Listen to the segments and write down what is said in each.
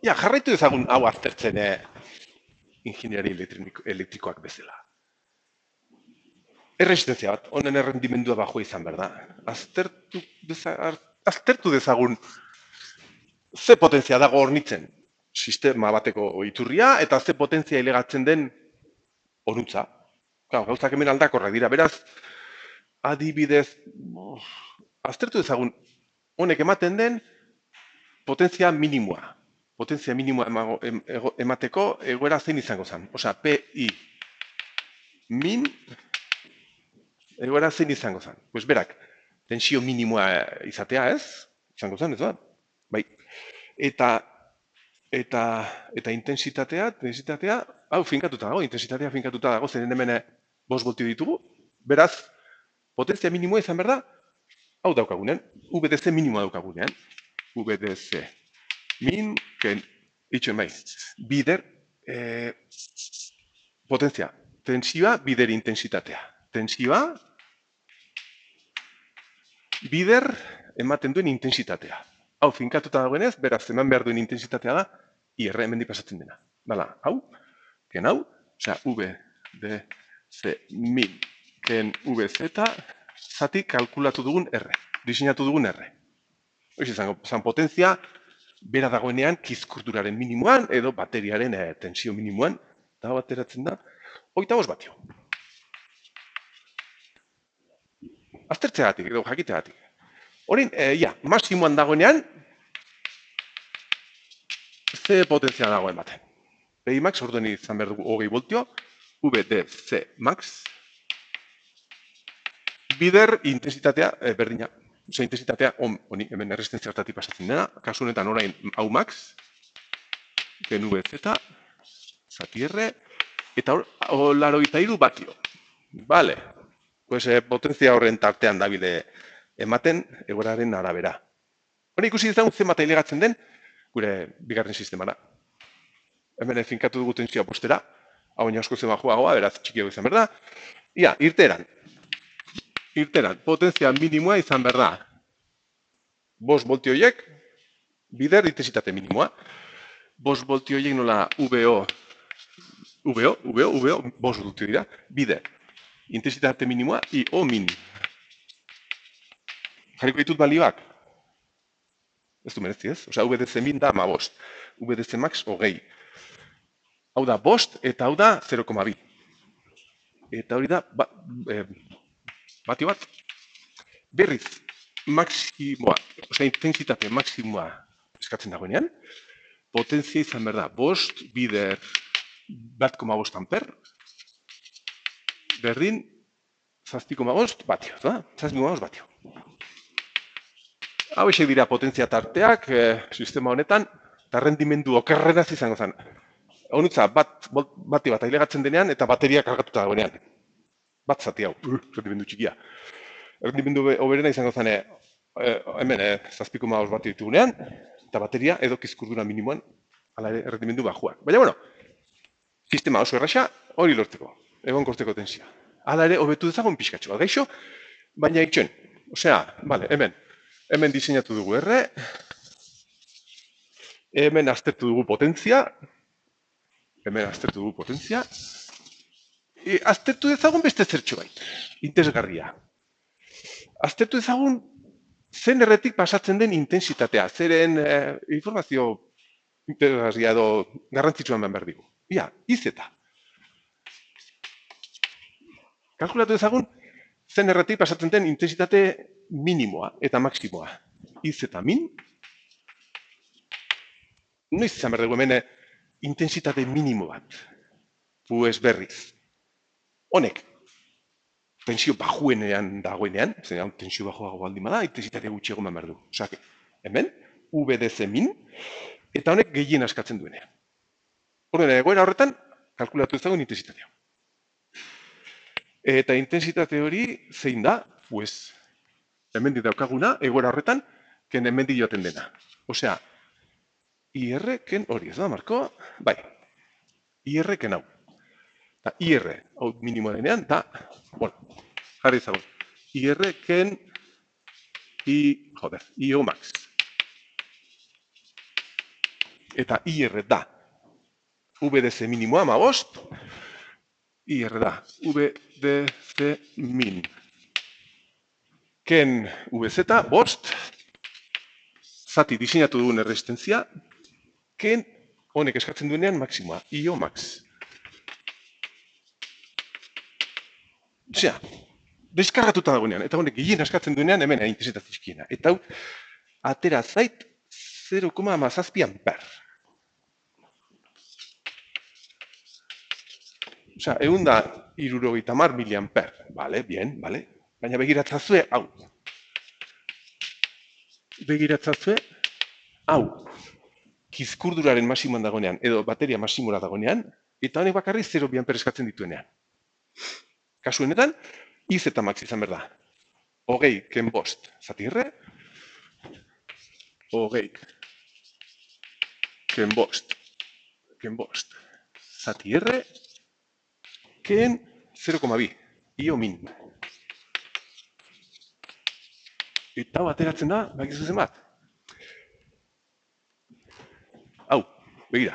Ja, jarraitu ezagun hau aztertzen ingeniari elektrikoak bezala. Erresistentzia bat, honen errendimendua bajua izan behar da. Aztertu dezagun ze potentzia dago hornitzen sistema bateko iturria eta ze potentzia ilegatzen den honuntza. Gauzak hemen aldakorrak dira, beraz, adibidez, aztertu dezagun honek ematen den potentzia minimoa. Potentzia minimoa emateko egoera zein izango zen. Osea, PI min egoera zein izango zen. Pues berak, tensio minimoa izatea ez? Izango zen, ez da? Bai. Eta intensitatea, hau finkatuta dago, intensitatea finkatuta dago, zeren hemen 5 voltio ditugu. Beraz, potentzia minimoa izan behar da, hau daukagunean, VDC minimoa daukagunean. VDC min, itxuen bai, bider, potentzia, tensioa, bider intensitatea. Tensioa, bider ematen duen intensitatea. Hau finkatuta dagoenez, beraz, eman behar duen intensitatea da, IR hemendik pasatzen dena. Dala, hau, ken hau, osea, VDC min, ken VZ, zati kalkulatu dugun R, diseinatu dugun R. Hoiz izango, zan potentzia, bera dagoenean, kizkurturaren minimoan, edo bateriaren tensio minimoan, eta bateratzen da, 25 batio. Aztertzeagatik, edo jakiteagatik. Horin, maximoan dagoenean, ze potentzia dagoen baten. PI max, orduen izan behar dugu 20 voltio, VDC max, bider intensitatea berdina. Osa, intensitatea, honi, hemen erresistentzia hartatik pasatzen dena, kasu honetan orain hau max, gen VZ, zati R, eta hor, 83 batio. Vale, pues potentzia horren tartean dabile ematen egoeraren arabera. Hori ikusi dezagun zenbat ailegatzen den gure bigarren sistemara. Hemen finkatu dugu tentsioa postera, hau baina asko zema joagoa, beraz txikiago izan behar da. Ia, irteran, potentzia minimoa izan behar da. 5 voltioiek, bider intensitate minimoa. 5 voltioiek nola VO, 5 voltio dira, bider. Intensitate minimoa, IO min. Jarriko ditut balioak? Ez du merezi ez? Osea, VDC min da 15. VDC max 20. Hau da 5 eta hau da 0,2. Eta hori da batio bat. Berriz, maksimoa, osea, intensitate maksimoa eskatzen dagoenean, potentzia izan behar da 5 bider 1,5 amper, berdin 7,5 batio, da? 7,5 batio. Hau esek dira potentzia tarteak sistema honetan, eta rendimendu okerrenaz izango zen. Honutza, bati bat ailegatzen denean eta bateria kargatuta dagoenean. Bat zati hau, rendimendu txikia. Rendimendu oberena izango zen, hemen 7,5 batio ditugunean, eta bateria edo kizkurdura minimoan, ala ere rendimendu bajuak. Baina, bueno, sistema oso erraxa, hori lortzeko, egon korteko tensioa. Hala ere, hobetu dezagun pixkatxo bat gaixo, baina itxoen. Osea, vale, hemen diseinatu dugu R, hemen aztertu dugu potentzia, aztertu dezagun beste zertxo bait, interesgarria. Aztertu dezagun zen erretik pasatzen den intensitatea, zeren informazio interesgarria edo garrantzitsuan behar digu. Ia, IZ. Kalkulatu dezagun zen erretik pasatzen den intensitate minimoa eta maksimoa. IZ min. Noiz izan behar dugu hemen intensitate minimo bat. Pues berriz. Honek, tensio bajuenean dagoenean, zen tensio bajuago baldin bada, intensitate gutxiago behar du. Osea, hemen, VDC min, eta honek gehien askatzen duenean. Horren, egoera horretan, kalkulatu ezagun intensitatea. Eta intensitate hori zein da, pues, hemendik daukaguna, egoera horretan, ken hemendik joaten dena. Osea, IR ken hori, ez da, Marko? Bai, IR ken hau. Eta IR, hau minimoa denean, eta, bueno, jarri ezagun. IR ken IO max. eta IR da. VDC minimoa, 15, IR da, VDC min. Ken VZ, 5, zati diseinatu dugun erresistentzia, ken honek eskatzen duenean maksimoa, IO max. Osea, deskargatuta dagoenean, eta honek gehien eskatzen duenean hemen intensitate txikiena. Eta hau, atera zait 0,7 amper. Osea, 170 miliamper. Vale, bien, vale. Baina begiratzazue, hau. Begiratzazue, hau. Kizkurduraren masimoan dagoenean, edo bateria masimora dagoenean, eta honek bakarri 0 amper eskatzen dituenean. Kasu honetan, IZ max izan behar da. 20 ken 5 zati R, 20 ken 5 zati R, ken 0,2, IO min. Eta hau ateratzen da, bakizu zen bat. Hau, begira.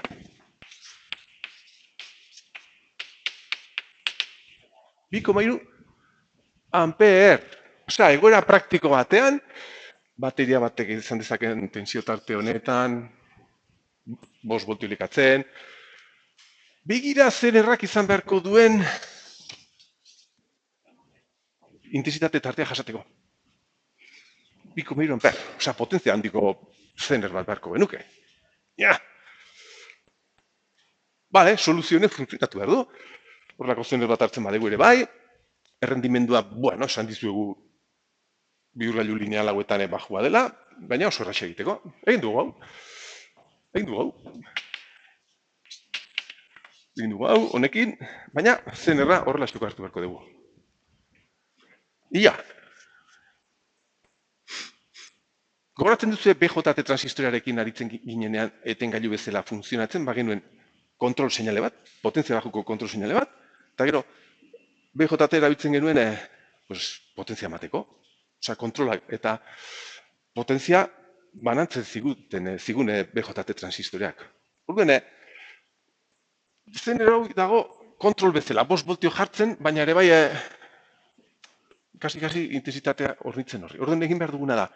Biko mairu amper. Osea, egoera praktiko batean, bateria batek izan dezaken tensio tarte honetan, 5 voltio likatzen, begira zer errak izan beharko duen intensitate tartea jasateko. Biko mairu amper. Osea, potentzia handiko zener bat beharko benuke. Ja. Bale, soluzionek funtzionatu behar du. Horrelako zener bat hartzen badegu ere bai. Errendimendua, bueno, esan dizuegu bihurgailu lineal hauetan bajua dela, baina oso erraxa egiteko. Egin dugu hau. Egin dugu hau, honekin, baina zenerra horrela estuko hartu beharko dugu. Ia. Gogoratzen duzu BJT transistorearekin aritzen ginenean etengailu bezala funtzionatzen, bagenuen kontrol seinale bat, potentzia bajuko kontrol seinale bat, eta gero BJT erabiltzen genuen potentzia emateko. Osea, kontrolak eta potentzia banantzen zigune BJT transistoreak. Orduan, zener hau dago kontrol bezala, 5 voltio jartzen, baina ere bai kasi intensitatea hornitzen horri. Orduan egin behar duguna da,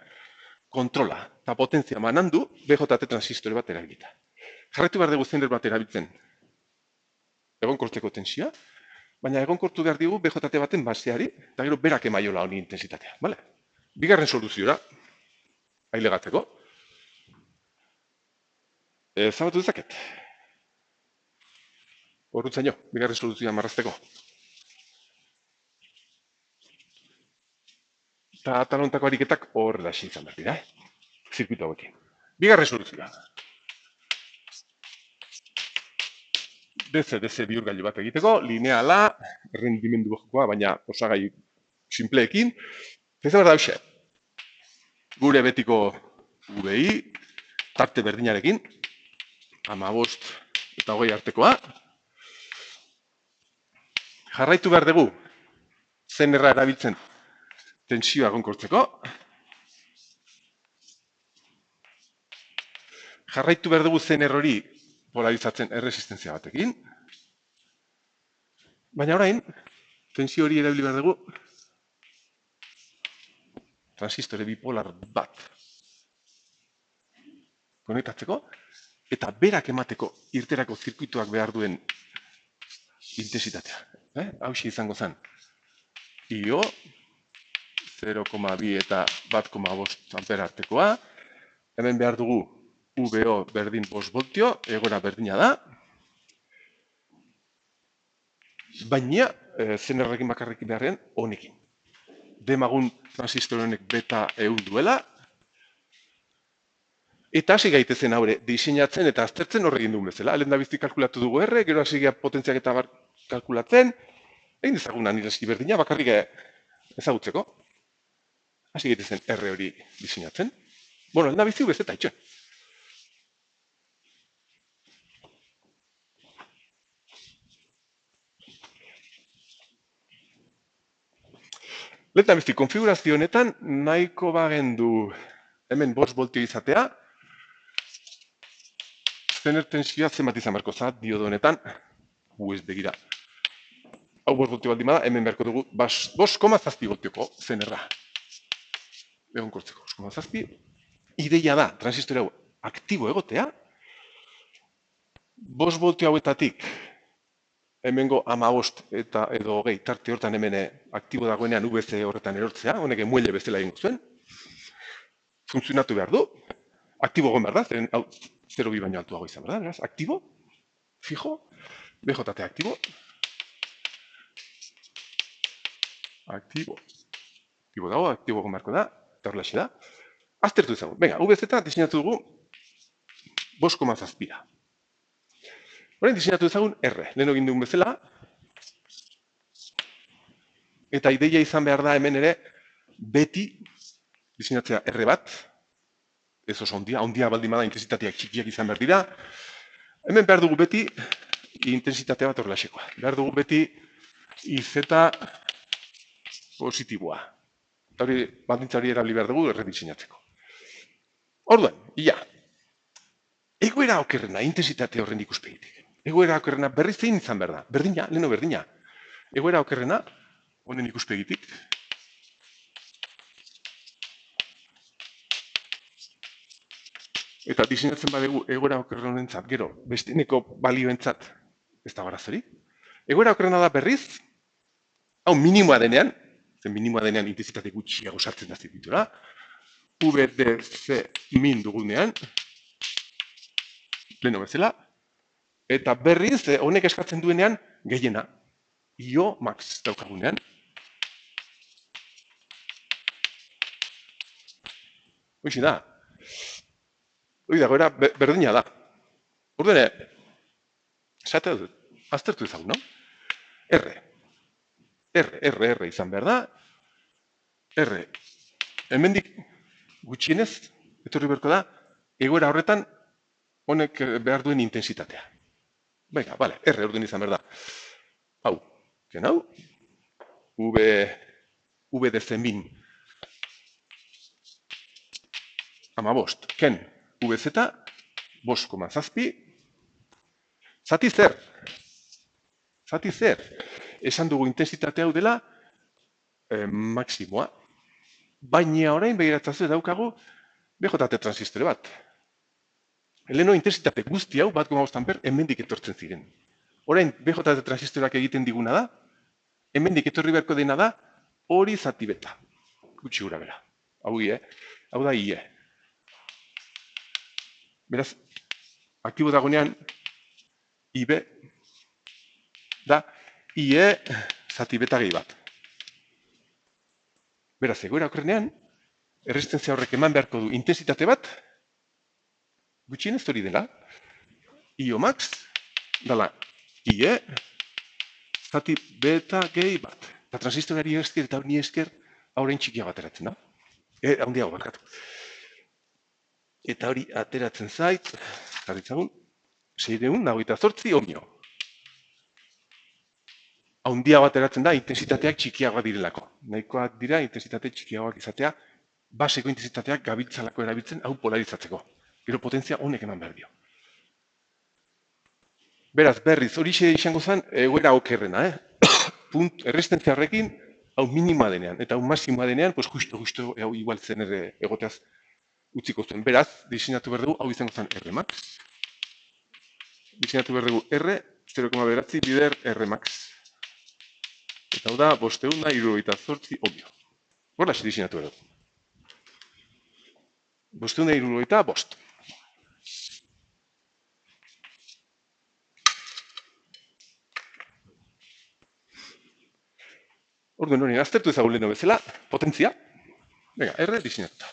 kontrola eta potentzia manandu BJT transistore bat erabilita. Jarraitu behar dugu zener bat erabiltzen egonkortzeko tensioa, baina egonkortu behar dugu BJT baten baseari, eta gero berak emaiola honi intensitatea. Vale? Bigarren soluziora, ailegatzeko. Zabatu dezaket. Horrutzaino, bigarren soluzioa marrazteko. Eta talontako ariketak horrela izan behar dira, zirkuito hauekin. Bigarren soluzioa. DC bihurgailu bat egiteko, lineala, errendimendu bajokoa, baina osagai sinpleekin. Ez behar da hause. Gure betiko VI, tarte berdinarekin, 15 eta 20 artekoa. Jarraitu behar dugu, zenerra erabiltzen tensioa egonkortzeko. Jarraitu behar dugu zener hori polarizatzen erresistentzia batekin. Baina orain, tensio hori erabili behar dugu transistore bipolar bat konektatzeko, eta berak emateko irterako zirkuituak behar duen intensitatea. Hauxe izango zen. IO, 0,2 eta 1,5 amper artekoa. Hemen behar dugu VO berdin 5 voltio, egora berdina da. Baina, zenerrekin bakarrekin beharrean, honekin. Demagun transistore honek beta ehun duela. Eta hasi gaitezen haure, diseinatzen eta aztertzen horregin duen bezala. Lehen da bizti kalkulatu dugu R, gero hasi geha potentziak eta kalkulatzen. Egin dezagun anireski berdina, bakarrik ezagutzeko. Hasi gaitezen R hori diseinatzen. Bueno, lehen da bizti bez eta itxen. Lehen da bizti konfigurazio honetan nahiko bagendu hemen 5 voltio izatea. zener tensioa zenbat izan beharko za diodo honetan. Ez begira. Hau 5 voltio baldin bada, hemen beharko dugu 5,7 voltioko zenerra. Egonkortzeko 5,7. Ideia da, transistore hau aktibo egotea, 5 voltio hauetatik hemengo 15 eta edo 20 tarte hortan hemen aktibo dagoenean UVC horretan erortzea, honek muelle bezala egingo zuen. Funtzionatu behar du. Aktibo egon behar da, zeren hau 0,2 baino altuago izan behar da, beraz, aktibo, fijo, BJT aktibo, aktibo dago, aktibo egon beharko da, eta horrelaxe da. Aztertu ezagun, venga, VZ diseinatu dugu 5,7. Orain diseinatu ezagun R, lehen egin dugun bezala, eta ideia izan behar da hemen ere, beti diseinatzea R bat, ez oso ondia baldin bada intensitateak txikiak izan behar dira. Hemen behar dugu beti intensitatea bat horrelaxekoa. Behar dugu beti IZ positiboa. Eta hori baldintza hori erabili behar dugu errediseinatzeko. Orduan, ia. Egoera okerrena, intensitate horren ikuspegitik. Egoera okerrena berriz zein izan behar da. Berdina, leheno berdina. Egoera okerrena, honen ikuspegitik. Eta diseinatzen badegu egoera okerrenentzat, gero, besteneko balioentzat, ez da barazorik. Egoera okerrena da berriz, hau minimoa denean, zen minimoa denean intensitate gutxiago sartzen da zirkuitura, VDC min dugunean, pleno bezala, eta berriz, honek eskatzen duenean, gehiena, IO max daukagunean. Hoxe da. Hori da, goera berdina da. Orduan, aztertu ezagun, no? R izan behar da. R, hemendik gutxienez, etorri beharko da, egoera horretan honek behar duen intensitatea. Venga, vale, R orduan izan behar da. Hau, ken hau, VDC min 15, ken VZ, 5,7, zati zer? Zati zer? Esan dugu intensitate hau dela maksimoa. Baina orain begiratzazue daukagu BJT transistore bat. Leheno intensitate guzti hau, 1,5 amper, hemendik etortzen ziren. Orain BJT transistoreak egiten diguna da, hemendik etorri beharko dena da, hori zati beta. Gutxi gura bera. Hau da IE. Beraz, aktibo dagoenean, IB da IE zati beta gehi bat. Beraz, egoera okerrenean, errezistentzia horrek eman beharko du intensitate bat, gutxienez hori dela, IO max, dala IE zati beta gehi bat. Eta transistorari esker eta hori esker haurein txikia bat eratzen da. Handiago barkatu. Eta hori ateratzen zait, jarritzagun, 628 ohmio. Handia bat eratzen da, intensitateak txikiagoak direlako. Nahikoak dira, intensitate txikiagoak izatea, baseko intensitateak gabiltzalako erabiltzen, hau polarizatzeko. Gero potentzia honek eman behar dio. Beraz, berriz, hori izango zen, egoera okerrena, errezistentzia horrekin, hau minimoa denean, eta hau maximoa denean, justo, hau igual zen egoteaz utziko zuen. Beraz, diseinatu behar dugu, hau izango zen R max. Diseinatu behar dugu R, 0,9 bider R max. Eta hau da, 578 ohmio. Horra, diseinatu behar dugu. 575. Orduan hori, aztertu ezagun leheno bezala, potentzia. Venga, R diseinatuta.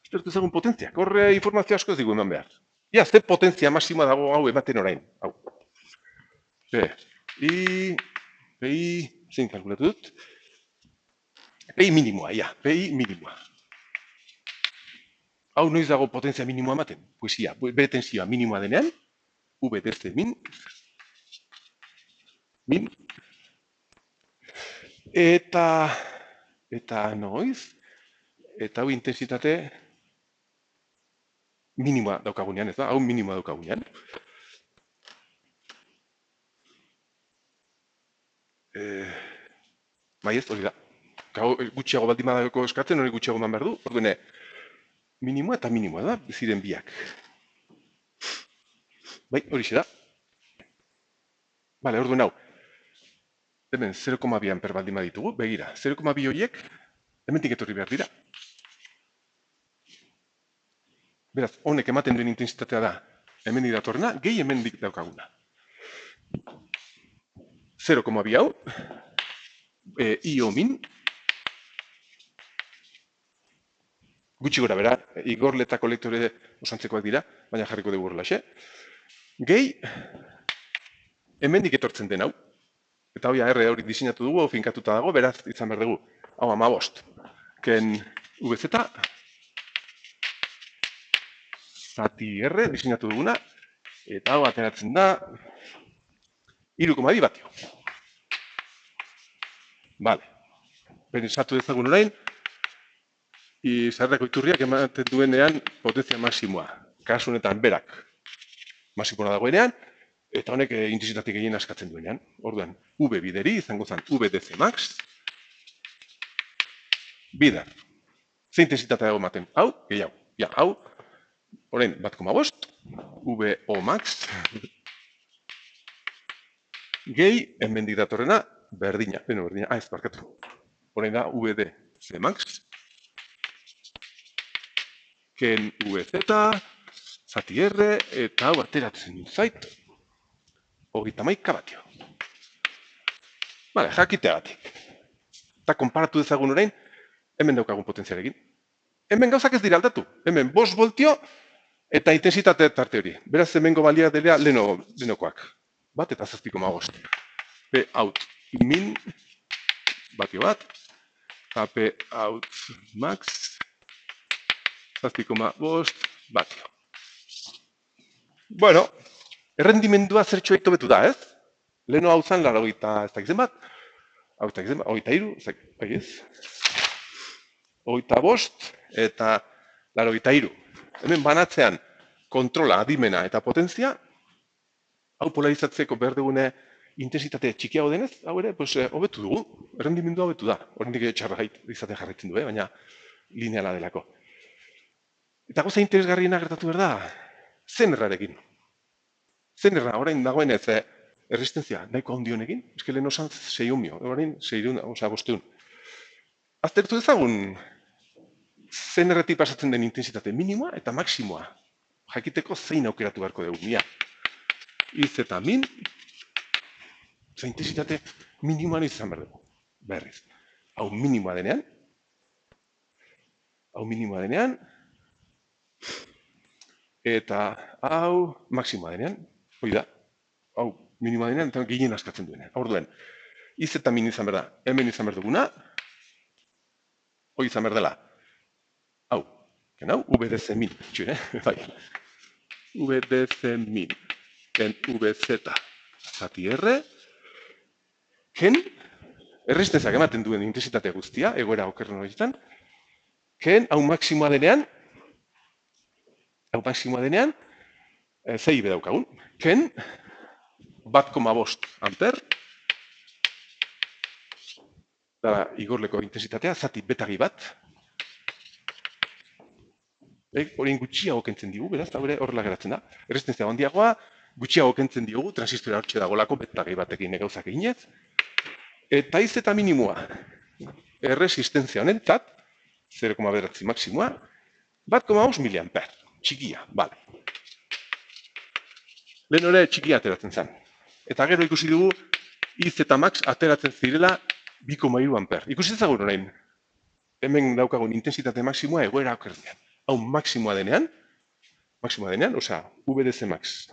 Aztertu ezagun potentziak, horre informazio asko ez digu eman behar. Ia, ze potentzia maxima dago hau ematen orain. Hau. PI, zein kalkulatu dut? PI minimoa, ia, PI minimoa. Hau noiz dago potentzia minimoa ematen? Pues ia, bere tensioa minimoa denean, VDC min, eta noiz, eta hau intensitate minimoa daukagunean, ez da? Hau minimoa daukagunean. Bai ez, hori da. Gutxiago baldin badako eskatzen, hori gutxiago eman behar du. Orduan, minimoa eta minimoa da, ziren biak. Bai, hori da. Bale, orduan hau. Hemen 0,2 amper baldin baditugu, begira. 0,2 horiek, hementik etorri behar dira. Beraz, honek ematen duen intensitatea da, hemen datorrena, gehi hemendik daukaguna. 0,2 hau, io min, gutxi gora bera, igorle eta kolektore osantzekoak dira, baina jarriko dugu horrelaxe. Gehi, hemendik etortzen den hau, eta hoi AR hori diseinatu dugu, hau finkatuta dago, beraz izan behar dugu. Hau 15, ken VZ, zati R diseinatu duguna, eta hau ateratzen da 3,2 batio. Bale, pensatu dezagun orain, izarreko iturriak ematen duenean potentzia maksimoa. Kasu honetan berak maksimoa dagoenean, eta honek intentsitate gehien askatzen duenean. Orduan, V bideri izango zen VDC max, bider. Ze intentsitatea dago ematen? Hau, gehiago. Ja, hau, orain, 1,5, VO max, gehi, hemendik datorrena, berdina, ez barkatu. Orain da, VDC max, ken VZ, zati R, eta hau ateratzen zait, 31 batio. Bale, jakiteagatik. Eta konparatu dezagun orain, hemen daukagun potentziarekin. Hemen gauzak ez dira aldatu. Hemen 5 voltio eta intensitate tarte hori. Beraz, hemengo balia dela lenokoak. Bat eta 7,5. P out min, batio bat, eta P out max, 7,5 batio. Bueno, errendimendua zertxo eitu betu da, ez? Leno hau zan, 80, ez da gizen bat, hau ez da gizen bat, 83, bai ez? 85 eta 83. Hemen banatzean kontrola, adimena eta potentzia, hau polarizatzeko behar dugune intensitate txikiago denez, hau ere, hobetu dugu, errendimendua hobetu da. Horrendik txarra izaten jarraitzen du, baina lineala delako. Eta goza interesgarriena gertatu behar da, zenerrarekin. Zenerra, orain dagoen ez, erresistentzia nahiko handionekin, eske lehen osan 6 ohmio, orain 600, osea 500. Aztertu ezagun, zenerretik pasatzen den intensitate minimoa eta maksimoa. Jakiteko zein aukeratu beharko dugu, mia. Iz eta min, zein intensitate minimoan izan behar dugu. Berriz. Hau minimoa denean, eta hau maksimoa denean, hoi da, hau minimoa denean, eta gehien askatzen duenean. Orduen, iz eta min izan behar da, hemen izan behar duguna, hoi izan behar dela, hau, VDC min, bai, VDC min, ken VZ zati R, ken, erresistenziak ematen duen intensitate guztia, egoera okerren horietan, ken, hau maksimoa denean, zei bedaukagun, ken, 1,5 amper, da igorleko intensitatea, zati betagi bat, horien gutxiago kentzen digu, beraz, eta horrela geratzen da. Erresistentzia handiagoa, gutxiago kentzen diogu, transistora hortxe dagolako, betagi batekin gauzak eginez. Eta iz eta minimoa, erresistentzia honentzat, 0,9 maksimoa, 1,5 miliamper, txikia, bale. Lehen hori txikia ateratzen zen. Eta gero ikusi dugu, iz eta max ateratzen zirela 2,3 amper. Ikusi ezagun orain, hemen daukagun intensitate maksimoa egoera okerdean. Hau maksimoa denean, osea, VDC max.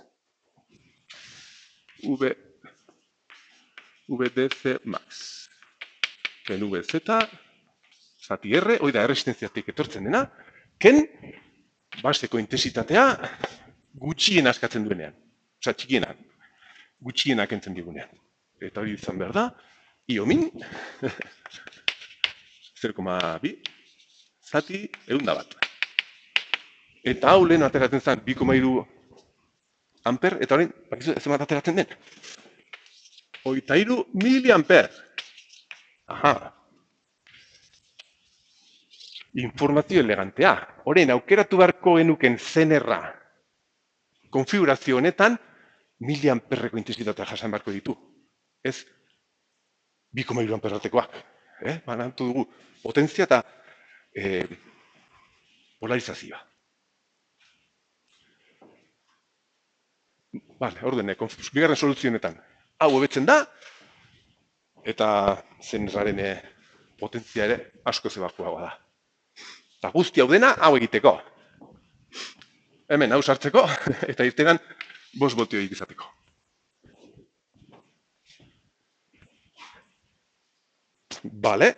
VDC max. Ken VZ, zati R, hoi da erresistentziatik etortzen dena, ken baseko intensitatea gutxien askatzen duenean. Osea, txikiena, gutxiena kentzen digunean. Eta hori izan behar da, io min, 0,2, zati 101 bat. Eta hau lehen ateratzen zen 2,3 amper, eta orain, bakizu, ez bat ateratzen den. 23 miliamper. Aha. Informazio elegantea. Orain, aukeratu beharko genuken zenerra konfigurazio honetan, miliamperreko intensitatea jasan beharko ditu. Ez, 2,3 amperratekoak. Banatu dugu potentzia eta polarizazioa. Vale, ordene, bigarren soluzionetan. Hau hobetzen da, eta zenerraren potentzia ere asko zebakoagoa da. Eta guzti hau dena, hau egiteko. Hemen, hau sartzeko, eta irtegan 5 voltio izateko. Vale.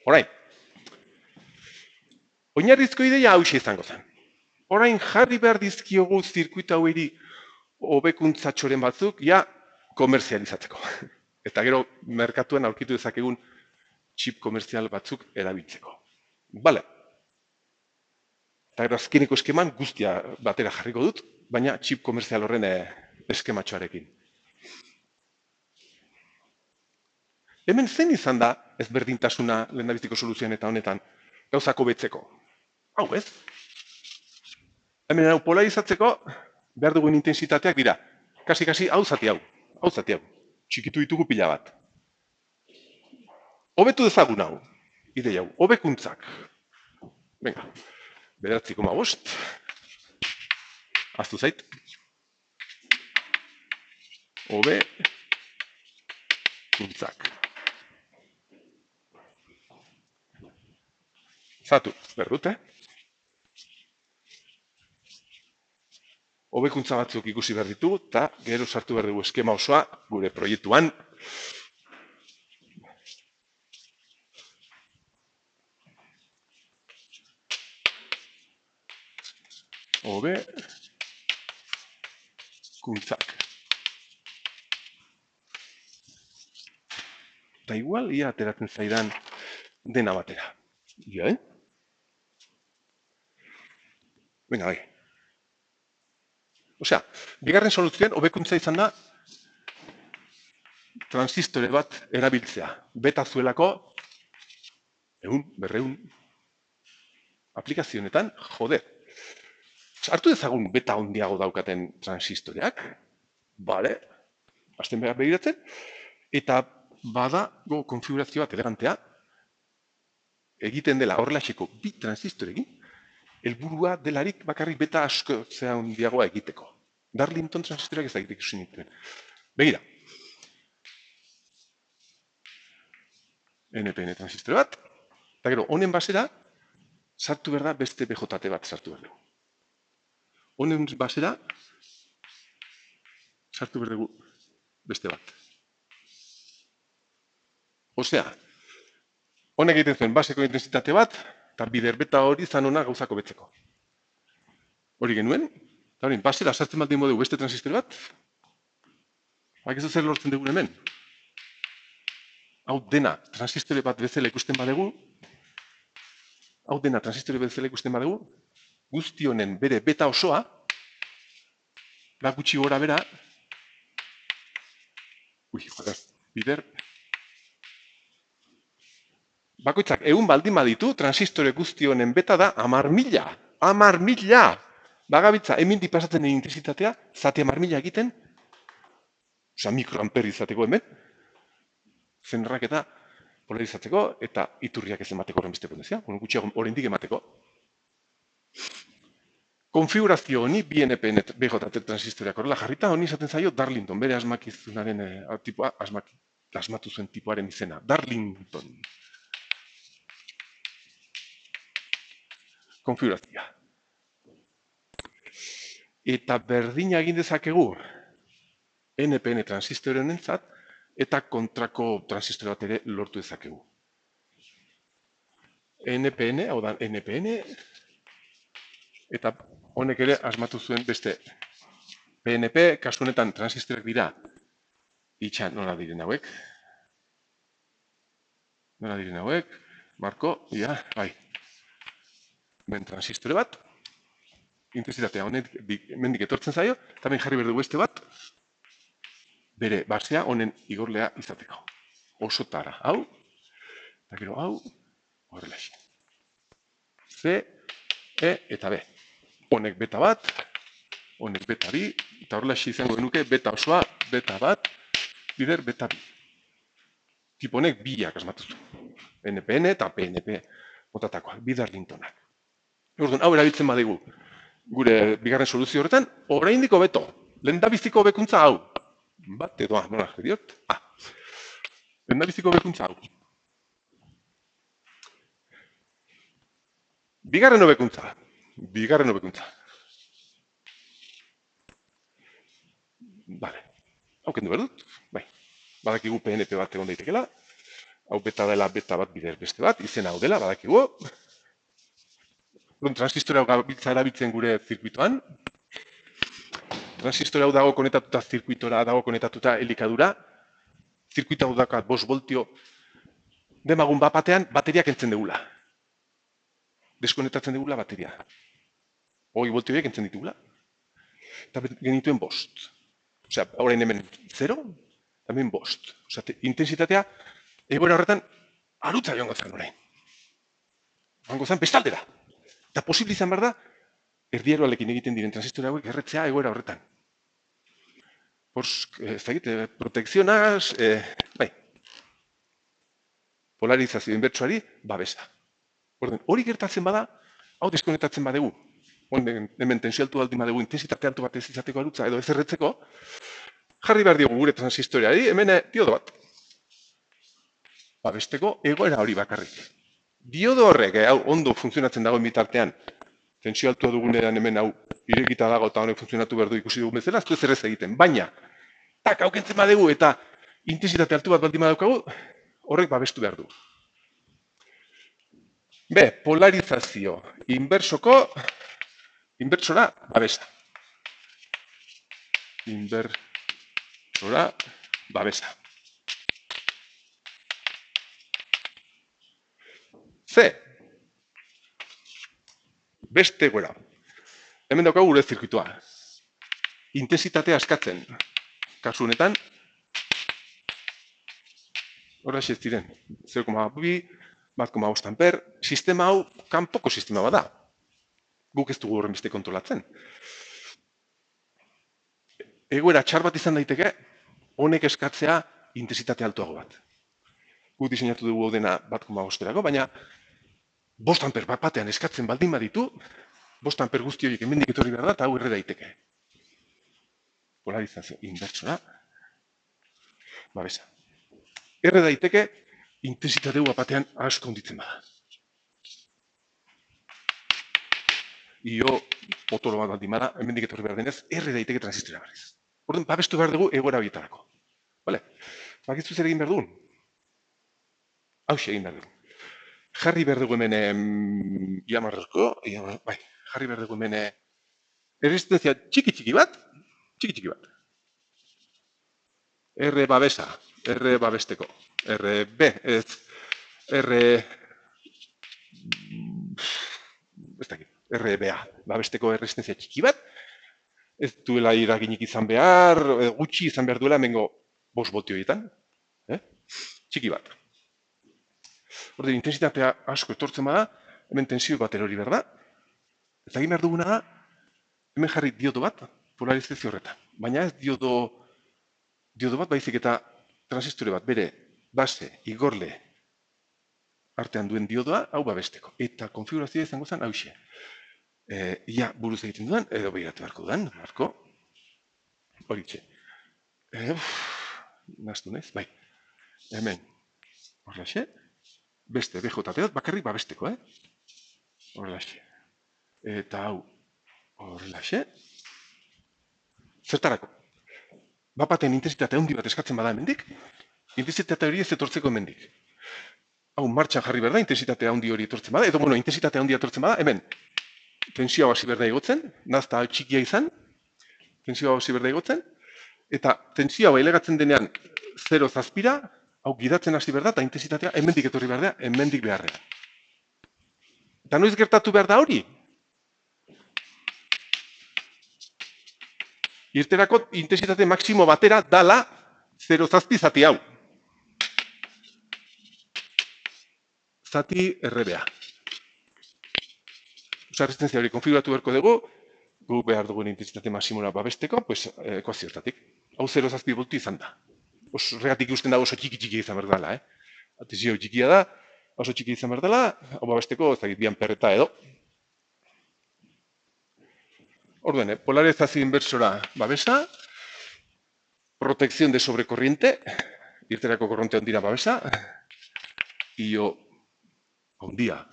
Orain, oinarrizko ideia hau izango zen. Orain jarri behar dizkiogu zirkuita haueri hobekuntzatxoren batzuk, ja, komerzializatzeko. Eta gero, merkatuan aurkitu dezakegun txip komerzial batzuk erabiltzeko. Bale. Eta gero, azkeneko eskeman guztia batera jarriko dut, baina txip komerzial horren eskematxoarekin. Hemen zen izan da ezberdintasuna lehendabiziko soluzioan eta honetan gauzako betzeko. Hau ez? Hemen hau polarizatzeko behar dugun intensitateak dira. Kasi, hau zati hau. Txikitu ditugu pila bat. Hobetu dezagun hau. Ideia hau. Hobekuntzak. Venga. 9,5. Aztu zait. Hobekuntzak. Zatu, berdut, Hobekuntza batzuk ikusi behar ditugu, eta gero sartu behar dugu eskema osoa gure proiektuan. Hobekuntzak. Eta igual, ia ateratzen zaidan dena batera. Ia, Venga, bai. Osea, bigarren soluzioan hobekuntza izan da transistore bat erabiltzea. Beta zuelako 200 aplikazionetan, joder. Hartu dezagun beta handiago daukaten transistoreak. Bale, hasten behar begiratzen. Eta badago konfigurazio bat elegantea, egiten dela horrelaxeko bi transistorekin, helburua delarik bakarrik beta asko zea handiagoa egiteko. Darlington transistoreak ez da egiteko sinituen. Begira. NPN transistore bat. Eta gero, honen basera, sartu behar da beste BJT bat sartu behar dugu. Honen basera, sartu behar dugu beste bat. Osea, honek egiten zuen baseko intensitate bat, eta bider beta hori zan hona gauzako betzeko. Hori genuen, eta hori, basera sartzen baldin modu beste transistore bat, bak ez zer lortzen dugun hemen. Hau dena transistore bat bezala ikusten badegu, guzti honen bere beta osoa, gutxi gora bera, bider, bakoitzak egun baldin baditu, transistore guzti honen beta da 10.000. 10.000! Bagabitza, hemen pasatzen den intensitatea, zati 10.000 egiten, oza, mikroamper izateko hemen, zenrak eta polarizatzeko, eta iturriak ez emateko horren beste potenzia, gutxiago oraindik emateko. Konfigurazio honi, BNPN BJT transistoreak horrela jarrita, honi izaten zaio Darlington, bere asmakizunaren tipua, asmatu zuen tipuaren izena. Darlington. Konfigurazioa. Eta berdina egin dezakegu NPN transistore honentzat, eta kontrako transistore bat ere lortu dezakegu. NPN, hau da NPN, eta honek ere asmatu zuen beste PNP, kasu honetan transistoreak dira, itxan nola diren hauek. Nola diren hauek, marko, ia, bai. Ben transistore bat, intensitatea hemendik etortzen zaio, eta hemen jarri behar dugu beste bat, bere basea honen igorlea izateko. Oso tara, hau, eta gero hau, horrela xe. C, E eta B. Honek beta bat, honek beta bi, eta horrela xe izango genuke beta osoa, beta bat, bider beta bi. Tipo honek biak asmatuzu. NPN eta PNP motatakoak, bidar lintonak. Orduan, hau erabiltzen badegu gure bigarren soluzio horretan, oraindiko beto, lehendabiziko hobekuntza hau. Bat edo, nola jarri diot? Lehendabiziko hobekuntza hau. Bigarren hobekuntza. Vale. Hau kendu behar dut? Bai. Badakigu PNP bat egon daitekela. Hau beta dela beta bat bider beste bat. Izena hau dela, badakigu. Transistore hau gabiltza erabiltzen gure zirkuitoan. Transistore hau dago konetatuta zirkuitora, dago konetatuta elikadura. Zirkuito hau dakat 5 voltio. Demagun batean bateriak entzen degula. Deskonetatzen degula bateria. 20 voltioiek entzen ditugula. Eta genituen 5. Osea, orain hemen 0, hemen 5. Osea, intensitatea egoera horretan arutza joango zen orain. Joango zen bestaldera. Eta posible izan behar da, erdieroalekin egiten diren transistore hauek erretzea egoera horretan. Protekzionaz, bai, polarizazio inbertsuari babesa. Hori gertatzen bada, hau deskonetatzen badegu, hemen tensio altu baldin badegu, intensitate altu bat ez izateko arutza edo ez erretzeko, jarri behar diogu gure transistoreari, hemen diodo bat. Babesteko egoera hori bakarrik. Diodo horrek, hau ondo funtzionatzen dagoen bitartean, tensio altua dugunean hemen hau irekita dago eta honek funtzionatu behar du ikusi dugun bezala, ez du ez errez egiten. Baina, tak, haukentzen badegu eta intensitate altu bat baldin badaukagu, horrek babestu behar du. B, polarizazio inbertsora babesa. Inbertsora babesa. C. Beste egoera. Hemen daukagu gure zirkuitoa. Intensitatea askatzen. Kasu honetan, horra ez ziren, 0,2, 1,5 amper, sistema hau kanpoko sistema bada. Guk ez dugu horren beste kontrolatzen. Egoera txar bat izan daiteke, honek eskatzea intensitate altuago bat. Guk diseinatu dugu dena 1,5-erako, baina 5 amper bat batean eskatzen baldin baditu, 5 amper guzti horiek hemendik etorri behar da, eta hau erre daiteke. Polarizazio inbertsora, babesa. Erre daiteke, intensitate bat batean asko honditzen bada. Io potolo bat baldin bada, hemendik etorri behar denez, erre daiteke transistora berriz. Orduan, babestu behar dugu egoera horietarako. Bakizu zer egin behar dugun? Hauxe egin behar dugu. Jarri behar dugu hemen jarri behar dugu hemen erresistentzia txiki bat, R babesa, R babesteko, RB, RBA, babesteko erresistentzia txiki bat, ez duela iraginik izan behar, gutxi izan behar duela hemengo 5 voltioetan, txiki bat. Horde, intensitatea asko etortzen bada, hemen tensio bat erori behar da, eta egin behar duguna da, hemen jarri diodo bat, polarizazio horretan. Baina ez diodo bat baizik eta transistore bat, bere base, igorle artean duen diodoa, hau babesteko. Eta konfigurazioa izango zen, hauxe. Ia buruz egiten dudan, edo behiratu beharko dudan, marko. Horitxe. Naztu nez, bai. Hemen, horrelaxe. Beste, BJT bat, bakarrik babesteko, horrelaxe. Eta hau, horrelaxe. Zertarako? Bapaten intensitate handi bat eskatzen bada hemendik, intensitate hori ez etortzeko hemendik. Hau, martxan jarri behar da, intensitate handi hori etortzen bada, edo, intensitate handi etortzen bada, hemen, tensioa hasi behar da igotzen, nazta txikia izan, tensioa hasi behar da igotzen, eta tensioa bailegatzen denean 0 zazpira, hau gidatzen hasi behar da, eta intensitatea hemendik etorri behar da, hemendik beharrean. Eta noiz gertatu behar da hori? Irterako intensitate maksimo batera dala 0,7 zati hau. Zati RBA. Osa, resistentzia hori konfiguratu beharko dugu, gu behar dugun intensitate maksimora babesteko, pues, ekuazioetatik. Hau 0,7 voltu izan da. Horregatik ikusten da oso txiki izan behar dela, Atesio txikia da, oso txiki izan behar dela, hau babesteko, ez dakit, bian perreta edo. Orduen, polarizazio inversora babesa, protección de sobrecorriente, irterako korronte ondira babesa, io ondia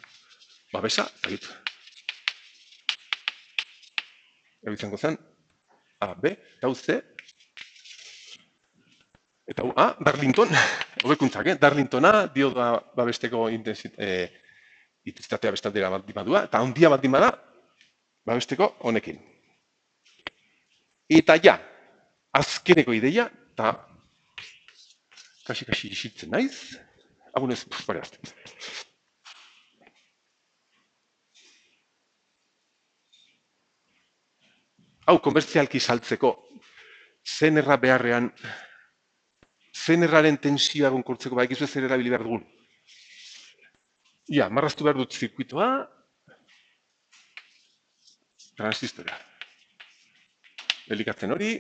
babesa, eta ebitzango zen, A, B, eta hau C, eta hau A, Darlington, hobekuntzak, Darlingtona, dio da babesteko intensitatea bestaldera bat dimadua, eta ondia bat dimada, babesteko honekin. Eta ja, azkeneko ideia, eta kasi isiltzen naiz, agunez, pare azte. Hau, komertzialki saltzeko, zenerra beharrean, zenerraren tensioa gonkortzeko, ba, egizu zer erabili behar dugun. Ia, marraztu behar dut zirkuitoa, transistora. Elikatzen hori,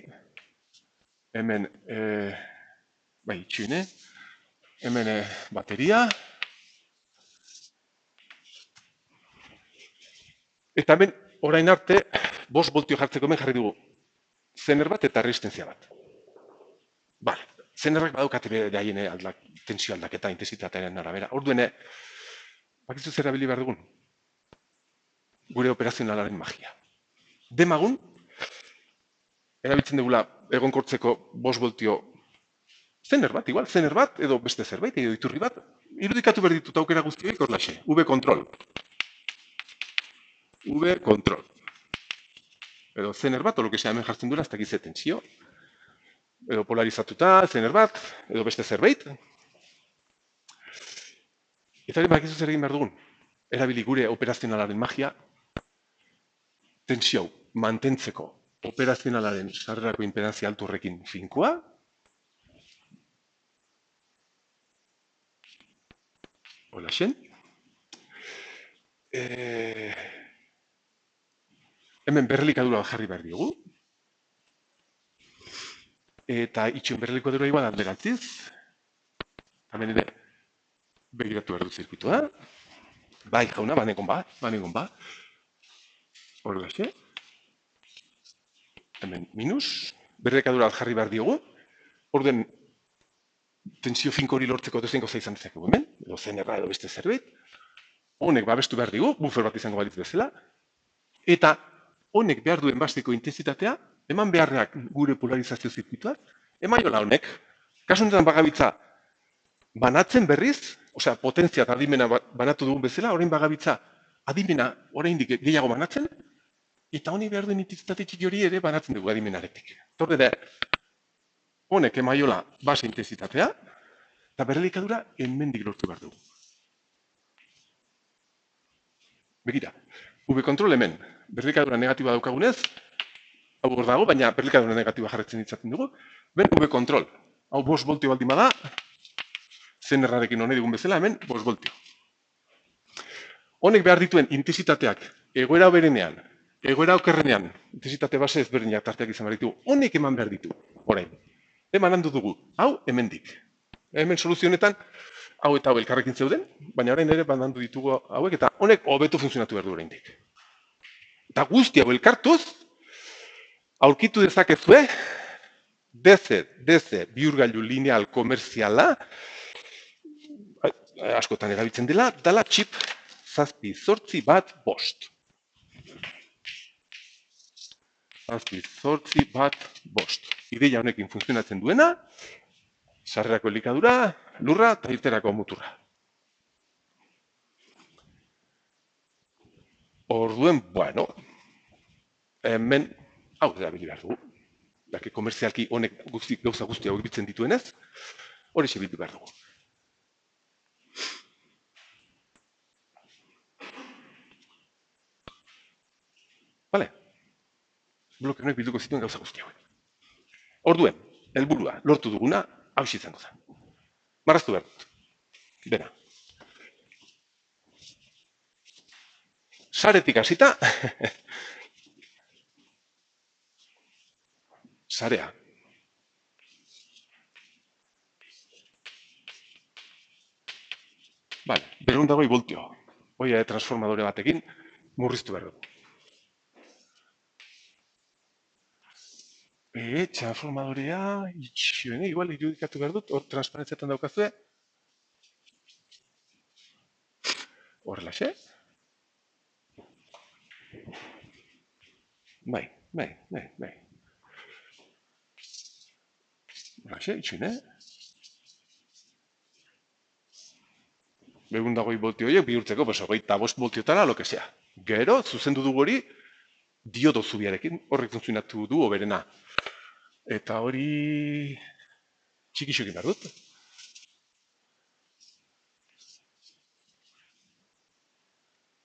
hemen, bai, itxuine, hemen bateria, eta hemen, orain arte, 5 voltio jartzeko hemen jarri dugu. Zener bat eta resistentzia bat. Bale, zenerrak badaukate behaien tensio aldaketa, intensitatearen arabera. Orduene, bakizu zer erabili behar dugun? Gure operazionalaren magia. Demagun, erabiltzen dugula egonkortzeko 5 voltio zener bat, igual, zener bat, edo beste zerbait, edo iturri bat, irudikatu behar ditut aukera guztioik horlaxe, V-control. V-control. Edo zener bat, o lo que sea hemen jartzen duela, ez dakiz tensio. Edo polarizatuta, zener bat, edo beste zerbait. Eta hori bakizu zer egin behar dugun. Erabili gure operazionalaren magia, tensio mantentzeko operazionalaren sarrerako impedantzia altu horrekin finkoa. Hola, xen. Hemen berrelikadura jarri behar diogu. Eta itxuen berrelikadura igual alderantziz. Hemen ere begiratu behar dut zirkuitoa. Bai, jauna, banegon ba. Horrela xe. Hemen minus, berrekadura jarri behar diogu. Orden, tensio finko hori lortzeko dezenko zaizan dezakegu hemen, edo zenerra edo beste zerbait. Honek babestu behar digu, buffer bat izango balitz bezala. Eta honek behar duen basteko intensitatea, eman beharreak gure polarizazio zirkuituak, emaiola honek. Kasu honetan bagabitza banatzen berriz, osea, potentzia eta adimena banatu dugun bezala, orain bagabitza adimena oraindik gehiago banatzen, eta honi behar duen intensitate txiki hori ere banatzen dugu adimenaretik. Torre da, honek emaiola base intensitatea, eta berrelikadura hemendik lortu behar dugu. Begira, V-control hemen, berrelikadura negatiba daukagunez, hau hor dago, baina berrelikadura negatiba jarretzen ditzaten dugu, ben V-control, hau 5 voltio baldin bada, zenerrarekin hone digun bezala, hemen 5 voltio. Honek behar dituen intensitateak egoera berenean, egoera okerrenean, intensitate base ezberdinak tarteak izan behar ditugu, honek eman behar ditu, orain. Eman handu dugu, hau hemendik. Hemen soluzionetan, hau eta hau elkarrekin zeuden, baina orain ere banandu ditugu hauek, eta honek hobeto funtzionatu behar du oraindik. Eta guzti hau elkartuz, aurkitu dezakezue, DC bihurgailu lineal komerziala, askotan erabiltzen dela chip 7/8. 7/8. Ideia honekin funtzionatzen duena, sarrerako elikadura, lurra eta irterako muturra. Orduen, bueno, hemen, hau erabili behar dugu. Komerzialki honek gauza guzti hau biltzen dituenez, hori bildu behar dugu. bloke honek bilduko zituen gauza guzti hauek. Orduen, helburua, lortu duguna, hau izango zen. Marraztu behar dut. Dena. Saretik hasita, sarea. Vale, 220 voltio. Hoi transformadore batekin murriztu behar dugu. Transformadorea, igual irudikatu behar dut, hor transparentziatan daukazue. Horrelaxe. Bai. Horrelaxe, itxuine. 220 voltio horiek bihurtzeko, 25 voltiotara, lo que sea. Gero, zuzendu dugu hori, diodo zubiarekin, horrek funtzionatu du oberena. Eta hori txikixokin behar dut.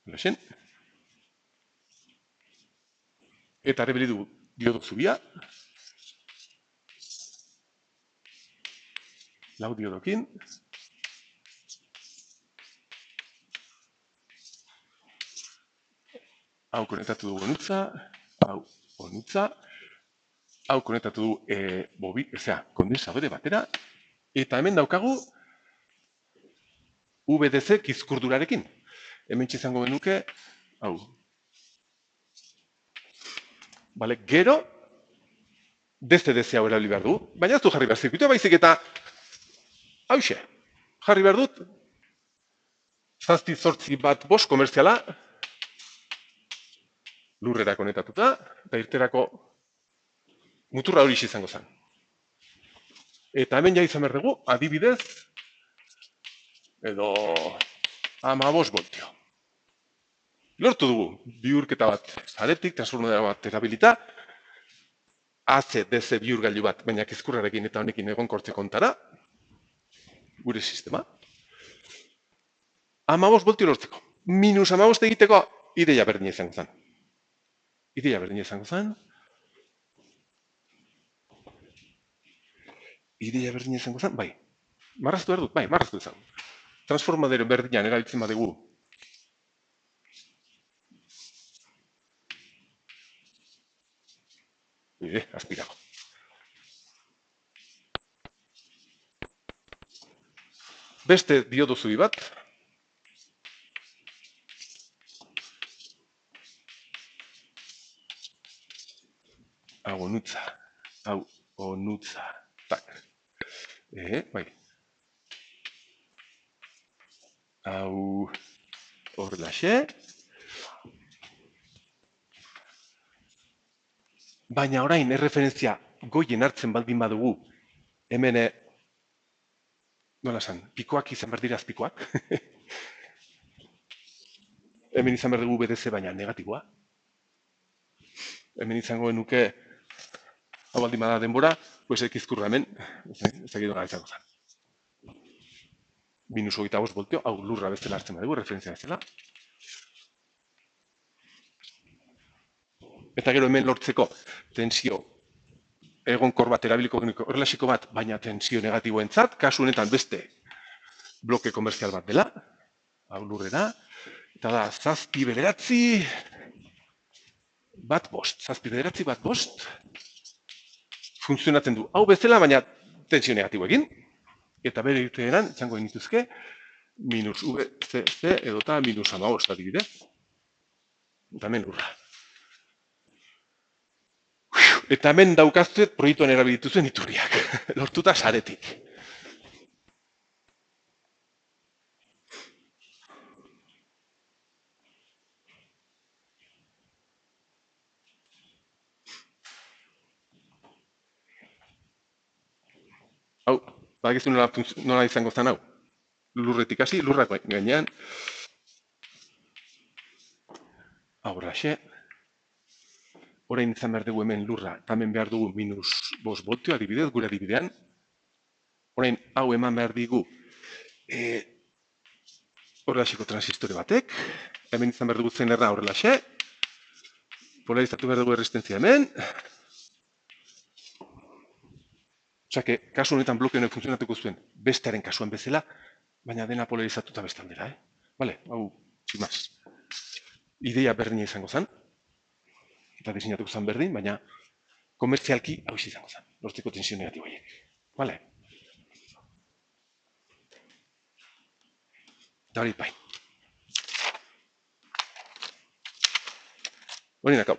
Lexen. Eta arrebeli dugu diodo zubia. Lau diodokin. Hau konektatu dugu onutza. Hau onutza. Hau konektatu dugu kondensadore batera. Eta hemen daukagu VDC kizkurdurarekin. Hemen txizango genuke, hau. Vale, gero, DCDC hau erabili behar du, baina ez du jarri behar zirkuitua, baizik eta, hauxe, jarri behar dut, 7 bat bost komerziala, lurrera konektatuta, eta irterako muturra hori izango zen. Eta hemen ja izan behar dugu, adibidez, edo 15 voltio. Lortu dugu, bihurketa bat zaretik, transformadora bat erabilita, AC-DC bihurgailu bat, baina kizkurrarekin eta honekin egonkortze kontara, gure sistema. 15 voltio lortzeko. Minus 15 egiteko, ideia berdina izango zen. Bai. Marraztu behar dut, bai, marraztu izan. Transformadero berdinan erabiltzen badugu. Azpirago. Beste diodo zubi bat. Hau onutza. Tak. Bai. Hau horrelaxe. Baina orain erreferentzia goien hartzen baldin badugu, hemen, nola esan, pikoak izan behar dira azpikoak. Hemen izan behar dugu BDC baina negatiboa. Hemen izango genuke, hau baldin bada denbora, pues ekizkurra hemen, ez dakit nola izango zen. Minus 25 voltio, hau lurra bezala hartzen badugu, referentzia bezala. Eta gero hemen lortzeko tensio egonkor bat erabiliko genuko horrelaxiko bat, baina tensio negatiboentzat, kasu honetan beste bloke komerzial bat dela, hau lurrera, eta da 7 bat bost, funtzionatzen du hau bezala, baina tensio negatiboekin, eta bere irteeran, izango genituzke, minus VCC edota minus 15 adibidez, eta hemen lurra. Eta hemen daukaztuet proiektuan erabilitu zuen iturriak, lortuta saretik. Hau, badakizu nola izango zen hau. Lurretik hasi, lurrak gainean. Horraxe. Orain izan behar dugu hemen lurra, eta hemen behar dugu minus 5 voltio, adibidez, gure adibidean. Orain, hau eman behar digu horrelaxeko transistore batek. Hemen izan behar dugu zen erra horrelaxe. polarizatu behar dugu erresistentzia hemen. Osea, kasu honetan bloke honek funtzionatuko zuen bestearen kasuan bezala, baina dena polarizatuta beste aldera, Vale, hau, tximaz. Ideia berdina izango zen, eta diseinatuko zen berdin, baina komertzialki hau izango zen, lortzeko tensio negatibo horiek. Vale? Eta hori bai. Hori nakau.